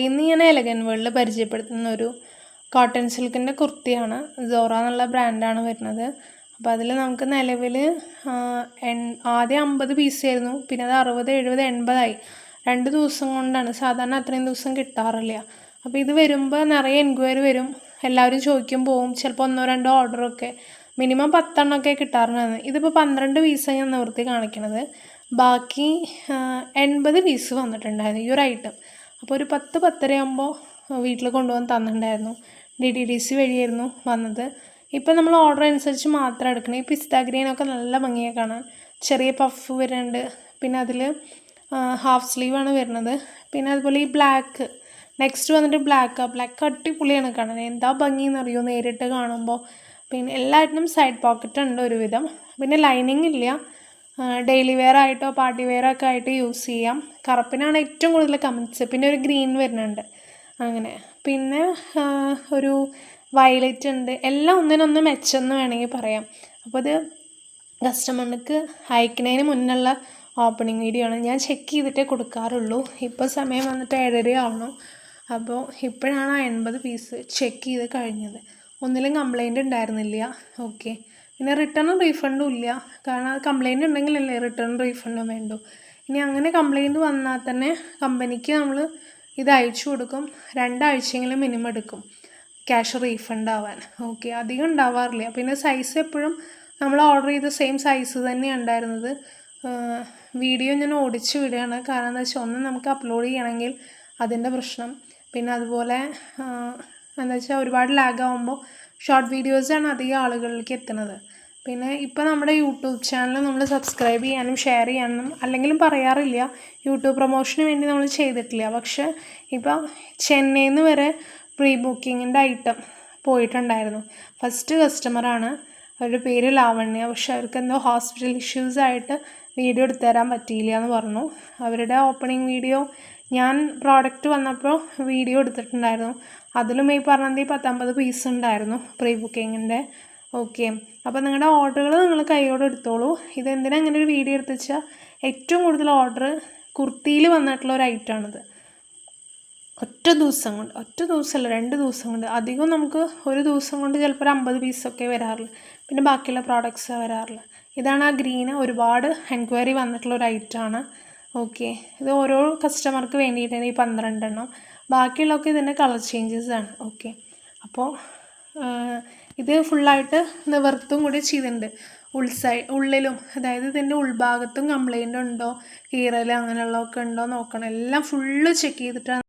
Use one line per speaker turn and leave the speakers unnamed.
ഇന്ന് ഞാൻ എലഗൻ വേൾഡിൽ പരിചയപ്പെടുത്തുന്ന ഒരു കോട്ടൺ സിൽക്കിൻ്റെ കുർത്തിയാണ്. സോറ എന്നുള്ള ബ്രാൻഡാണ് വരുന്നത്. അപ്പോൾ അതിൽ നമുക്ക് നിലവിൽ ആദ്യം 50 പീസായിരുന്നു, പിന്നെ അത് 60, 70, 80 2 ദിവസം കൊണ്ടാണ്. സാധാരണ അത്രയും ദിവസം കിട്ടാറില്ല. അപ്പോൾ ഇത് വരുമ്പോൾ നിറയെ എൻക്വയറി വരും, എല്ലാവരും ചോദിക്കും പോവും. ചിലപ്പോൾ 1-2 ഓർഡറൊക്കെ മിനിമം 10 എണ്ണമൊക്കെ കിട്ടാറുണ്ടായിരുന്നു. ഇതിപ്പോൾ 12 പീസാണ് ഞാൻ നിവർത്തി കാണിക്കണത്. ബാക്കി 80 പീസ് വന്നിട്ടുണ്ടായിരുന്നു ഈ ഒരു ഐറ്റം. അപ്പോൾ ഒരു 10-10:30 ആകുമ്പോൾ വീട്ടിൽ കൊണ്ടുവന്ന് തന്നിട്ടുണ്ടായിരുന്നു. DTDC വഴിയായിരുന്നു വന്നത്. ഇപ്പം നമ്മൾ ഓർഡർ അനുസരിച്ച് മാത്രം എടുക്കണം. ഈ പിസ്ത ഗ്രീനൊക്കെ നല്ല ഭംഗിയായി കാണാൻ. ചെറിയ പഫ് വരുന്നുണ്ട്, പിന്നെ അതിൽ ഹാഫ് സ്ലീവാണ് വരുന്നത്. പിന്നെ അതുപോലെ ഈ ബ്ലാക്ക് നെക്സ്റ്റ് വന്നിട്ട് ബ്ലാക്ക് അടിപൊളിയാണ് കാണാൻ. എന്താ ഭംഗിയെന്ന് അറിയുമോ നേരിട്ട് കാണുമ്പോൾ. പിന്നെ എല്ലാറ്റിനും സൈഡ് പോക്കറ്റ് ഉണ്ട് ഒരുവിധം. പിന്നെ ലൈനിങ് ഇല്ല. ഡെയിലി വെയർ ആയിട്ടോ പാർട്ടി വെയർ ഒക്കെ ആയിട്ട് യൂസ് ചെയ്യാം. കറുപ്പിനാണ് ഏറ്റവും കൂടുതൽ കമൻസ്. പിന്നെ ഒരു ഗ്രീൻ വരുന്നുണ്ട് അങ്ങനെ. പിന്നെ ഒരു വയലറ്റ് ഉണ്ട്. എല്ലാം ഒന്നിനൊന്ന് മെച്ചെന്ന് വേണമെങ്കിൽ പറയാം. അപ്പോൾ ഇത് കസ്റ്റമർക്ക് അയക്കുന്നതിന് മുന്നുള്ള ഓപ്പണിംഗ് വീഡിയോ ആണ്. ഞാൻ ചെക്ക് ചെയ്തിട്ടേ കൊടുക്കാറുള്ളൂ. ഇപ്പോൾ സമയം വന്നിട്ട് 7:30 ആവണം. അപ്പോൾ ഇപ്പോഴാണ് 80 പീസ് ചെക്ക് ചെയ്ത് കഴിഞ്ഞത്. ഒന്നിലും കംപ്ലൈൻറ്റ് ഉണ്ടായിരുന്നില്ല. ഓക്കെ. പിന്നെ റിട്ടേണും റീഫണ്ടും ഇല്ല. കാരണം കംപ്ലൈൻറ്റ് ഉണ്ടെങ്കിലല്ലേ റിട്ടേൺ റീഫണ്ടും വേണ്ടു. ഇനി അങ്ങനെ കംപ്ലൈൻറ്റ് വന്നാൽ തന്നെ കമ്പനിക്ക് നമ്മൾ ഇത് അയച്ചു കൊടുക്കും. 2 ആഴ്ചയെങ്കിലും മിനിമം എടുക്കും ക്യാഷ് റീഫണ്ട് ആവാൻ. ഓക്കെ. അധികം ഉണ്ടാവാറില്ല. പിന്നെ സൈസ് എപ്പോഴും നമ്മൾ ഓർഡർ ചെയ്ത സെയിം സൈസ് തന്നെയാണ് ഉണ്ടായിരുന്നത്. വീഡിയോ ഞാൻ ഓടിച്ച് വിടുകയാണ്. കാരണം എന്താ വെച്ചാൽ ഒന്ന് നമുക്ക് അപ്ലോഡ് ചെയ്യണമെങ്കിൽ അതിൻ്റെ പ്രശ്നം. പിന്നെ അതുപോലെ എന്താ വെച്ചാൽ ഒരുപാട് ലാഗ് ആകുമ്പോൾ ഷോർട്ട് വീഡിയോസാണ് അധികം ആളുകളിലേക്ക് എത്തുന്നത്. പിന്നെ ഇപ്പോൾ നമ്മുടെ യൂട്യൂബ് ചാനൽ നമ്മൾ സബ്സ്ക്രൈബ് ചെയ്യാനും ഷെയർ ചെയ്യാനും അല്ലെങ്കിലും പറയാറില്ല. യൂട്യൂബ് പ്രൊമോഷന് വേണ്ടി നമ്മൾ ചെയ്തിട്ടില്ല. പക്ഷേ ഇപ്പോൾ ചെന്നൈയിൽ നിന്ന് വരെ പ്രീ ബുക്കിങ്ങിൻ്റെ ഐറ്റം പോയിട്ടുണ്ടായിരുന്നു. ഫസ്റ്റ് കസ്റ്റമറാണ്. അവരുടെ പേര് ലാവണ്യ. പക്ഷെ അവർക്ക് എന്തോ ഹോസ്പിറ്റൽ ഇഷ്യൂസായിട്ട് വീഡിയോ എടുത്തു തരാൻ പറ്റിയില്ല എന്ന് പറഞ്ഞു. അവരുടെ ഓപ്പണിംഗ് വീഡിയോ ഞാൻ പ്രോഡക്റ്റ് വന്നപ്പോൾ വീഡിയോ എടുത്തിട്ടുണ്ടായിരുന്നു. അതിലും ഈ പറഞ്ഞത് 10-50 പീസ് ഉണ്ടായിരുന്നു പ്രീ ബുക്കിങ്ങിൻ്റെ. ഓക്കെ. അപ്പോൾ നിങ്ങളുടെ ഓർഡറുകൾ നിങ്ങൾ കൈയോടെ എടുത്തോളൂ. ഇതെന്തിനാണ് അങ്ങനെ ഒരു വീഡിയോ എടുത്ത് വെച്ചാൽ ഏറ്റവും കൂടുതൽ ഓർഡർ കുർത്തിയിൽ വന്നിട്ടുള്ള ഒരു ഐറ്റമാണിത്. ഒറ്റ ദിവസമല്ല 2 ദിവസം കൊണ്ട്. അധികം നമുക്ക് ഒരു ദിവസം കൊണ്ട് ചിലപ്പോൾ ഒരു 50 പീസൊക്കെ വരാറുള്ളൂ. പിന്നെ ബാക്കിയുള്ള പ്രോഡക്ട്സാണ് വരാറുള്ളത്. ഇതാണ് ആ ഗ്രീന്. ഒരുപാട് എൻക്വയറി വന്നിട്ടുള്ള ഒരു ഐറ്റമാണ്. ഓക്കെ. ഇത് ഓരോ കസ്റ്റമർക്ക് വേണ്ടിയിട്ടാണ് ഈ 12 എണ്ണം. ബാക്കിയുള്ളതൊക്കെ ഇതിൻ്റെ കളർ ചേഞ്ചസ് ആണ്. ഓക്കെ. അപ്പോൾ ഇത് ഫുള്ളായിട്ട് നിവർത്തും കൂടി ചെയ്തിട്ടുണ്ട്. ഉള്ളിലും, അതായത് ഇതിൻ്റെ ഉൾഭാഗത്തും കംപ്ലൈൻ്റ് ഉണ്ടോ, കീറൽ അങ്ങനെയുള്ളതൊക്കെ ഉണ്ടോ നോക്കണം. എല്ലാം ഫുള്ള് ചെക്ക് ചെയ്തിട്ടാണ്